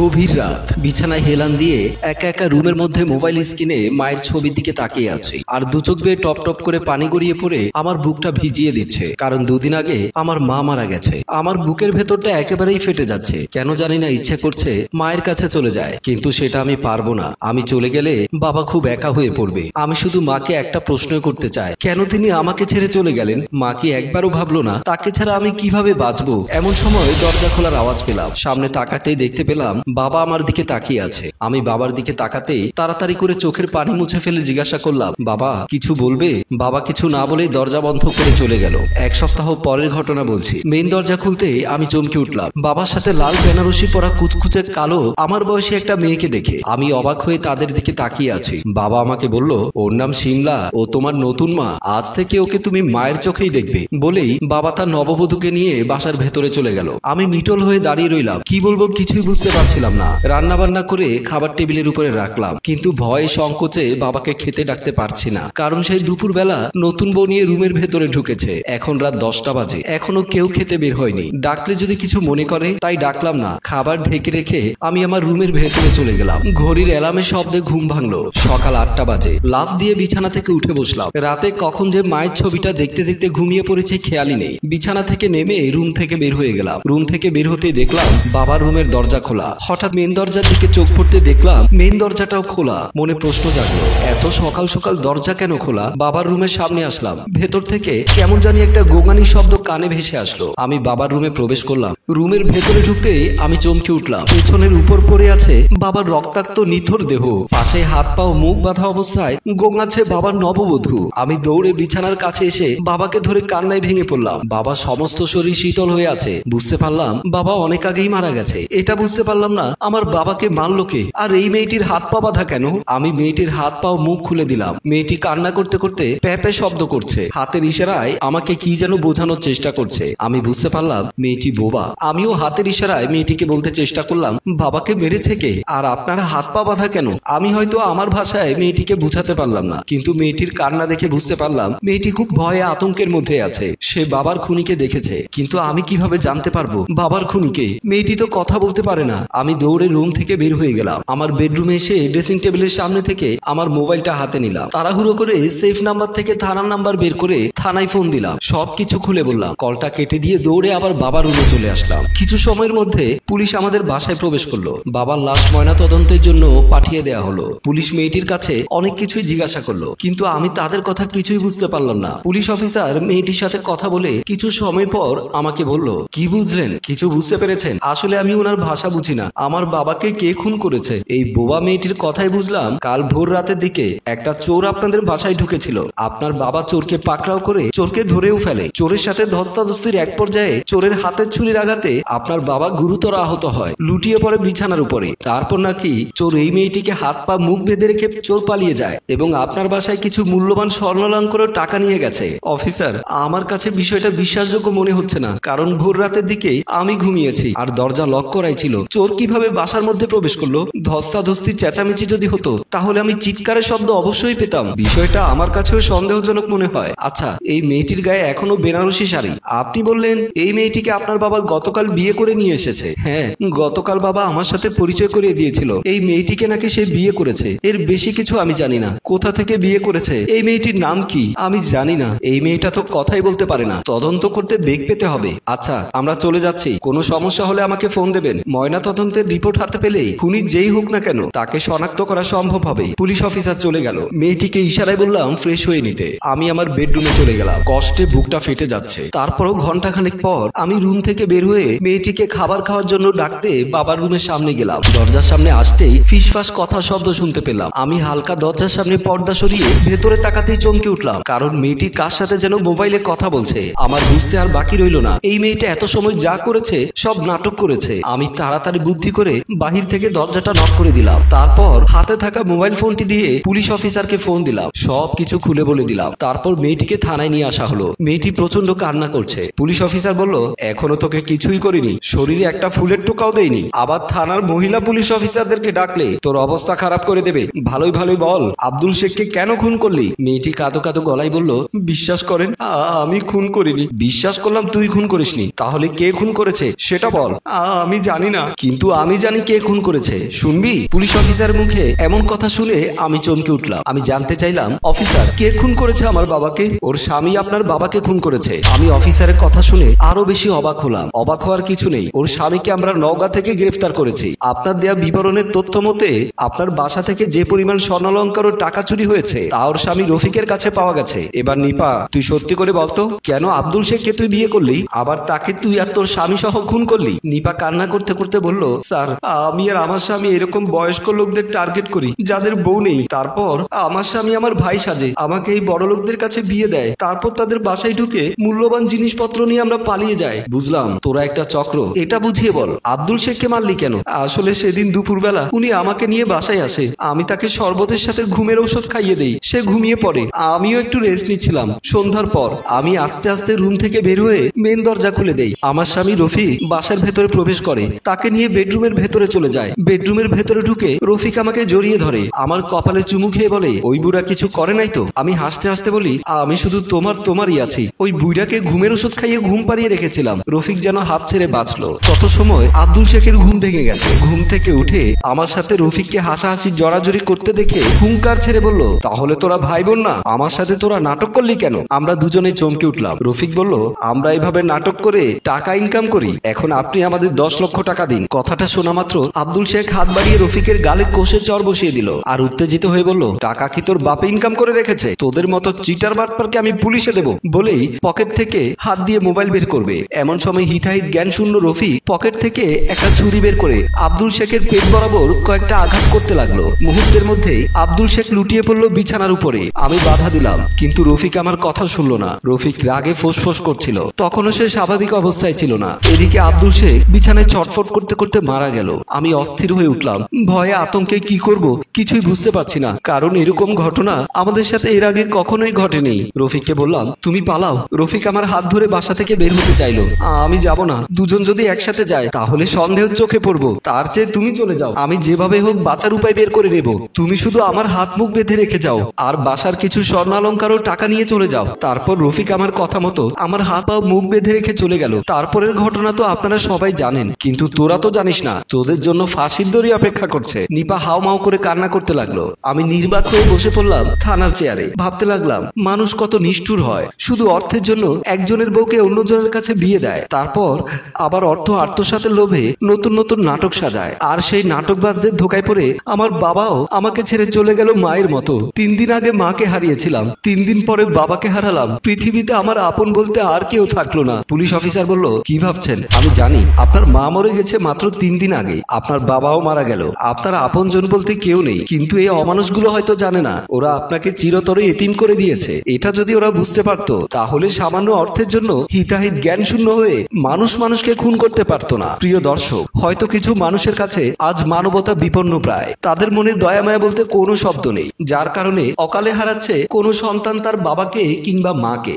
গভীর রাত, বিছানায় হেলান দিয়ে একা একা রুমের মধ্যে মোবাইল স্ক্রিনে মায়ের ছবির দিকে তাকিয়ে আছে। আর দু চোখ বেয়ে টপ টপ করে পানি গড়িয়ে পড়ে আমার বুকটা ভিজিয়ে দিচ্ছে, কারণ দুদিন আগে আমার মা মারা গেছে। আমার বুকের ভেতরটা একেবারেই ফেটে যাচ্ছে। কেন জানি না ইচ্ছে করছে মায়ের কাছে চলে যায়, কিন্তু সেটা আমি পারবো না। আমি চলে গেলে বাবা খুব একা হয়ে পড়বে। আমি শুধু মাকে একটা প্রশ্ন করতে চাই, কেন তিনি আমাকে ছেড়ে চলে গেলেন? মা কি একবারও ভাবলো না তাকে ছাড়া আমি কিভাবে বাঁচবো? এমন সময় দরজা খোলার আওয়াজ পেলাম। সামনে তাকাতেই দেখতে পেলাম বাবা আমার দিকে তাকিয়ে আছে। আমি বাবার দিকে তাকাতেই তাড়াতাড়ি করে চোখের পানি মুছে ফেলে জিজ্ঞাসা করলাম, বাবা কিছু বলবে? বাবা কিছু না বলেই দরজা বন্ধ করে চলে গেল। এক সপ্তাহ পরের ঘটনা বলছি। মেইন দরজা খুলতে আমি চমকে উঠলাম। বাবার সাথে লাল বেনারসি পরা কুচকুচে কালো আমার বয়সী একটা মেয়েকে দেখে আমি অবাক হয়ে তাদের দিকে তাকিয়ে আছি। বাবা আমাকে বলল, ওর নাম শিমলা, ও তোমার নতুন মা। আজ থেকে ওকে তুমি মায়ের চোখেই দেখবে। বলেই বাবা তার নববধূকে নিয়ে বাসার ভেতরে চলে গেল। আমি নিটল হয়ে দাঁড়িয়ে রইলাম। কি বলবো কিছুই বুঝতে পারছিলাম না। রান্না বান্না করে খাবার টেবিলের উপরে রাখলাম, কিন্তু ভয়ে সংকোচে বাবাকে খেতে ডাকতে পারছি না, কারণ সেই দুপুর বেলা নতুন বউ নিয়ে রুমের ভেতরে ঢুকেছে। এখন রাত 10টা বাজে, এখনো কেউ খেতে বের হয়নি। ডাকলে যদি কিছু মনে করে তাই ডাকলাম না। খাবার ঢেকে রেখে আমি আমার রুমের ভেতরে চলে গেলাম। ঘড়ির অ্যালার্মের শব্দে ঘুম ভাঙলো। সকাল 8টা বাজে। লাফ দিয়ে বিছানা থেকে উঠে বসলাম। রাতে কখন যে মায়ের ছবিটা দেখতে দেখতে ঘুমিয়ে পড়েছে খেয়ালই নেই। বিছানা থেকে নেমে রুম থেকে বের হয়ে গেলাম। রুম থেকে বের হতেই দেখলাম বাবার রুমের দরজা খোলা। হঠাৎ মেন দরজার দিকে চোখ পড়তে দেখলাম মেন দরজাটাও খোলা। মনে প্রশ্ন জাগলো, এত সকাল সকাল দরজা কেন খোলা? বাবার রুমের সামনে আসলাম। ভেতর থেকে কেমন জানি একটা গোঙানি শব্দ কানে ভেসে আসলো। আমি বাবার রুমে প্রবেশ করলাম। রুমের ভেতরে ঢুকতে আমি চমকে উঠলাম। পেছনের উপর পড়ে আছে বাবার রক্তাক্ত নিথর দেহ। পাশে হাত পা ও মুখ বাঁধা অবস্থায় গোঙাচ্ছে বাবার নববধূ। আমি দৌড়ে বিছানার কাছে এসে বাবাকে ধরে কান্নায় ভেঙে পড়লাম। বাবা সমস্ত শরীর শীতল হয়ে আছে। বুঝতে পারলাম বাবা অনেক আগেই মারা গেছে। এটা বুঝতে পারলাম না আমার বাবাকে মারলো কে, আর এই মেয়েটির হাত পা বাঁধা কেন? আমি মেয়েটির হাত পা ও মুখ খুলে দিলাম। মেয়েটি কান্না করতে করতে প্যাপে শব্দ করছে। হাতের ইশারায় আমাকে কি যেন বোঝানোর চেষ্টা করছে। আমি বুঝতে পারলাম মেয়েটি বোবা। আমিও হাতের ইশারায় মেয়েটিকে বলতে চেষ্টা করলাম, বাবাকে মেরেছে কে, আর আপনারা হাত পা বাঁধা কেন? আমি হয়তো আমার ভাষায় মেয়েটিকে বুঝাতে পারলাম না, কিন্তু মেয়েটির কান্না দেখে বুঝতে পারলাম মেয়েটি খুব ভয়ে আতঙ্কের মধ্যে আছে। সে বাবার খুনিকে দেখেছে, কিন্তু আমি কিভাবে জানতে পারবো বাবার খুনিকে? মেয়েটি তো কথা বলতে পারে না। আমি দৌড়ে রুম থেকে বের হয়ে গেলাম। আমার বেডরুমে এসে ড্রেসিং টেবিলের সামনে থেকে আমার মোবাইলটা হাতে নিলাম। তাড়াহুড়ো করে সেফ নাম্বার থেকে থানার নাম্বার বের করে থানায় ফোন দিলাম। সবকিছু খুলে বললাম। কলটা কেটে দিয়ে দৌড়ে আবার বাবার রুমে চলে আসলাম। কিছু সময়ের মধ্যে পুলিশ আমাদের বাসায় প্রবেশ করলো। বাবার লাশ ময়না তদন্তের জন্য পাঠিয়ে দেওয়া হলো। পুলিশ মেয়েটির কাছে অনেক কিছুই জিজ্ঞাসা করলো, কিন্তু আমি তাদের কথা কিছুই বুঝতে পারলাম না। পুলিশ অফিসার মেয়েটির সাথে কথা বলে কিছু সময় পর আমাকে বলল, কি বুঝলেন? কিছু বুঝতে পেরেছেন? আসলে আমি ওনার ভাষা বুঝি না। আমার বাবাকে কে খুন করেছে? এই বোবা মেয়েটির কথাই বুঝলাম কাল ভোর রাতের দিকে একটা চোর আপনাদের বাসায় ঢুকেছিল। আপনার বাবা চোরকে পাকড়াও করে চোরকে ধরেও ফেলে। চোরের সাথে ধস্তাধস্তির এক পর্যায়ে চোরের হাতের ছুরির আঘাতে আপনার বাবা গুরুতর আহত হয়, লুটিয়ে পড়ে বিছানার উপরে। তারপর নাকি চোর এই মেয়েটিকে হাত পা মুখ বেঁধে রেখে চোর পালিয়ে যায় এবং আপনার বাসায় কিছু মূল্যবান স্বর্ণালঙ্কার টাকা নিয়ে গেছে। অফিসার, আমার কাছে বিষয়টা বিশ্বাসযোগ্য মনে হচ্ছে না, কারণ ভোর রাতের দিকে আমি ঘুমিয়েছি আর দরজা লক করাই ছিল। চোর কিভাবে বাসার মধ্যে প্রবেশ করলো? ধস্তাধস্তি চেঁচামেচি যদি হতো তাহলে আমি চিৎকারের শব্দ অবশ্যই পেতাম। বিষয়টা আমার কাছেও সন্দেহজনক মনে হয়। আচ্ছা, এই মেয়েটির গায়ে এখনো বেনারসি শাড়ি। আপনি বললেন এই মেয়েটিকে আপনার বাবা গতকাল বিয়ে করে নিয়ে এসেছে। হ্যাঁ, গতকাল বাবা আমার সাথে পরিচয় করিয়ে দিয়েছিল। এই মেয়েটিকে নাকি সে বিয়ে করেছে। এর বেশি কিছু আমি জানি না। কোথা থেকে বিয়ে করেছে, এই মেয়েটির নাম কি আমি জানি না। এই মেয়েটা তো কথাই বলতে পারে না। তদন্ত করতে বেগ পেতে হবে। আচ্ছা, আমরা চলে যাচ্ছি। কোনো সমস্যা হলে আমাকে ফোন দেবেন। ময়না তদন্তের রিপোর্ট হাতে পেলেই খুনি যেই হোক না কেন তাকে শনাক্ত করা সম্ভব হবে। পুলিশ অফিসার চলে গেল। মেয়েটিকে ইশারায় বললাম ফ্রেশ হয়ে নিতে। আমি আমার বেডরুমে চলে গেলাম। কষ্টে বুকটা ফেটে যাচ্ছে। তারপরও ঘন্টাখানেক পর আমি রুম থেকে বের হয়ে মেয়েটিকে খাবার খাওয়ার জন্য ডাকতে বাবার রুমের সামনে গেলাম। দরজার সামনে আসতেই ফিসফাস কথা শব্দ শুনতে পেলাম। আমি হালকা দরজার সামনে পর্দা সরিয়ে ভেতরে তাকাতেই চমকে উঠলাম, কারণ মেয়েটি কার সাথে যেন মোবাইলে কথা বলছে। আমার বুঝতে আর বাকি রইল না এই মেয়েটা এত সময় যা করেছে সব নাটক করেছে। আমি তাড়াতাড়ি বুদ্ধি করে বাহির থেকে দরজাটা নক করে দিলাম। তারপর হাতে থাকা মোবাইল ফোনটি দিয়ে পুলিশ অফিসারকে ফোন দিলাম। সবকিছু খুলে বলে দিলাম। তারপর মেয়েটিকে থানায় নিয়ে আসা হলো। মেয়েটি প্রচন্ড কান্না করছে। পুলিশ অফিসার বলল, এখনো তোকে কিছুই করিনি, শরীরে একটা ফুলের টোকাও দেয়নি, আবার থানার মহিলা পুলিশ অফিসারদেরকে ডাকলে তোর অবস্থা খারাপ করে দেবে। ভালোই ভালোই বল, আব্দুল শেখকে কেন খুন করলি? মেয়েটি কাঁদো কাঁদো গলায় বলল, বিশ্বাস করেন আমি খুন করিনি। বিশ্বাস করলাম তুই খুন করিসনি, তাহলে কে খুন করেছে সেটা বল। আমি জানি না, কিন্তু আমি জানি কে খুন করেছে, শুনবি? পুলিশ অফিসার মুখে এমন কথা শুনে আমি চমকে উঠলাম। আমি জানতে চাইলাম, অফিসার কে খুন করেছে আমার বাবাকে? ওর স্বামী আপনার বাবাকে খুন করেছে। আমি অফিসারের কথা শুনে আরো বেশি অবাক হলাম। অবাক হওয়ার কিছু নেই, ওর স্বামীকে আমরা নওগাঁ থেকে গ্রেফতার করেছি। আপনার দেয়া বিবরণের তথ্য মতে আপনার বাসা থেকে যে পরিমাণ স্বর্ণালঙ্কার ও টাকা চুরি হয়েছে তা ওর স্বামী রফিকের কাছে পাওয়া গেছে। এবার নিপা, তুই সত্যি করে বলতো, কেন আব্দুল শেখকে তুই বিয়ে করলি, আবার তাকে তুই আর তোর স্বামী সহ খুন করলি? নিপা কান্না করতে করতে বলল, স্যার আমি আর আমার স্বামী এরকম বয়স্ক লোকদের টার্গেট করি যাদের বউ নেই। তারপর আমার স্বামী আমার ভাই সাজে, আমাকে এই বড় লোকদের কাছে বিয়ে দেয়। তারপর তাদের বাসায় ঢুকে মূল্যবান জিনিসপত্র নিয়ে আমরা পালিয়ে যাই। বুঝলাম তোরা একটা চক্র, এটা বুঝিয়ে বল। আব্দুল শেখকে মারলি কেন? আসলে সেদিন দুপুরবেলা উনি আমাকে নিয়ে বাসায় আসে, আমি তাকে শরবতের সাথে ঘুমের ঔষধ খাইয়ে দেই, সে ঘুমিয়ে পড়ে। আমিও একটু রেস্ট নিচ্ছিলাম। সন্ধ্যার পর আমি আস্তে আস্তে রুম থেকে বের হয়ে মেন দরজা খুলে দেই। আমার স্বামী রফিক বাসার ভেতরে প্রবেশ করে, তাকে নিয়ে বেডরুমের ভেতরে চলে যায়। বেডরুমের ভেতরে ঢুকে রফিক আমাকে জড়িয়ে ধরে, আমার কপালে চুমু খেয়ে বলে, ওই বুড়া কিছু করে নাই তো? আমি হাসতে হাসতে বলি, আমি শুধু তোমারই আছি। ওই বুড়াকে ঘুমের ওষুধ খাইয়ে ঘুম পাড়িয়ে রেখেছিলাম। রফিক যেন হাফ ছেড়ে বাঁচলো। তত সময় আব্দুল শেখের ঘুম ভেঙে গেছে। ঘুম থেকে উঠে আমার সাথে রফিককে হাসাহাসি জড়াজড়ি করতে দেখে হুঙ্কার ছেড়ে বলল, তাহলে তোরা ভাই বোন না? আমার সাথে তোরা নাটক করলি কেন? আমরা দুজনে চমকে উঠলাম। রফিক বলল, আমরা এইভাবে নাটক করে টাকা ইনকাম করি, এখন আপনি আমাদের 10 লক্ষ টাকা দিন। কথাটা শোনা মাত্র আব্দুল শেখ হাত বাড়িয়ে রফিকের গালে কষে চর বসিয়ে দিল আর উত্তেজিত হয়ে বলল, টাকা কি তোর বাপে ইনকাম করে রেখেছে? তোদের মতো চিটার বাটপারকে আমি পুলিশে দেব। বলেই পকেট থেকে হাত দিয়ে মোবাইল বের করবে। এমন সময় হিতাহিত জ্ঞান শূন্য রফিক পকেট থেকে একটা ছুরি বের করে আব্দুল শেখের পেট বরাবর কয়েকটা আঘাত করতে লাগলো। মুহূর্তের মধ্যে আব্দুল শেখ লুটিয়ে পড়লো বিছানার উপরে। আমি বাধা দিলাম, কিন্তু রফিক আমার কথা শুনলো না। রফিক রাগে ফোঁস করছিল, তখনও সে স্বাভাবিক অবস্থায় ছিল না। এদিকে আব্দুল শেখ বিছানায় ছটফট করতে করতে মারা গেল। আমি অস্থির হয়ে উঠলাম, ভয়ে আতঙ্কে কি করব কিছুই বুঝতে পারছি না, কারণ এরকম ঘটনা আমাদের সাথে এর আগে কখনোই ঘটেনি। রফিককে বললাম, তুমি পালাও। রফিক আমার হাত ধরে বাসা থেকে বের হতে চাইলো। আমি যাব না, দুজন যদি একসাথে যায় তাহলে সন্দেহ চোখে পড়বো, তার চেয়ে তুমি চলে যাও। আমি যেভাবে হোক বাঁচার উপায় বের করে নেব, তুমি শুধু আমার হাত মুখ বেঁধে রেখে যাও আর বাসার কিছু স্বর্ণালঙ্কার ও টাকা নিয়ে চলে যাও। তারপর রফিক আমার কথা মতো আমার হাত পা মুখ বেঁধে রেখে চলে গেল। তারপরের ঘটনা তো আপনারা সবাই জানেন, কিন্তু তোরা তো জানিস না, তোদের জন্য ফাঁসির দড়ি অপেক্ষা করছে। নিপা হাউমাউ করে কান্না করতে লাগলো। আমি নির্বাক হয়ে বসে পড়লাম থানার চেয়ারে। ভাবতে লাগলাম, মানুষ কত নিষ্ঠুর হয়, শুধু অর্থের জন্য একজনের বউকে অন্যজনের কাছে বিয়ে দেয়, তারপর আবার অর্থ আত্মসাতের লোভে নতুন নতুন নাটক সাজায়। আর সেই নাটকবাজদের ধোকায় পড়ে আমার বাবাও আমাকে ছেড়ে চলে গেল মায়ের মতো। 3 দিন আগে মাকে হারিয়েছিলাম, 3 দিন পরে বাবাকে হারালাম। পৃথিবীতে আমার আপন বলতে আর কেউ থাকলো না। পুলিশ অফিসার বলল, কি ভাবছেন? আমি জানি আপনার মা মরে গেছে মাত্র 3 দিন আগে, আপনার বাবাও মারা গেল, আপনার আপনজন বলতে কেউ নেই। কিন্তু এই অমানুষগুলো হয়তো জানে না, ওরা আপনাকে চিরতরে এতিম করে দিয়েছে। এটা যদি ওরা বুঝতে পারতো তাহলে সামান্য অর্থের জন্য হিতাহিত জ্ঞান শূন্য হয়ে মানুষকে খুন করতে পারতো না। প্রিয় দর্শক, হয়তো কিছু মানুষের কাছে আজ মানবতা বিপন্ন প্রায়, তাদের মনে দয়া মায়া বলতে কোনো শব্দ নেই, যার কারণে অকালে হারাচ্ছে কোনো সন্তান তার বাবাকে কিংবা মাকে।